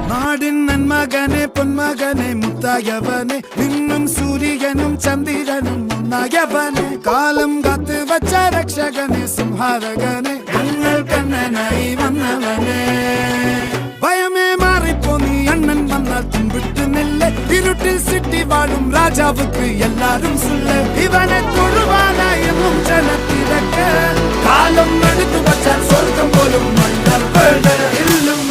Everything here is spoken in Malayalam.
നാടിൻ നന്മകനെ പൊന്മകനെ മുത്തായവനെ നിന്നും സൂര്യനും ചന്ദ്രനും ഒന്നായവനെ കാലം കാത്ത് വച്ച രക്ഷകനെ സംഹാരകനെ ഞങ്ങൾ കണ്ണനായി വന്നവനെ ഭയമേ മാറിപ്പോ നീ അണ്ണൻ വന്നാൽ തുമ്പിട്ട് നെല്ല് ഇരുട്ടിൽ സിറ്റി വാഴും രാജാവുക്ക് എല്ലാരും സുല്ല് ഇവനെ തൊഴുവാനായെന്നും ജനത്തിരക്ക് കാലം എടുത്തു വച്ചാൽ സ്വർഗം പോലും മണ്ണൽ ഇല്ലും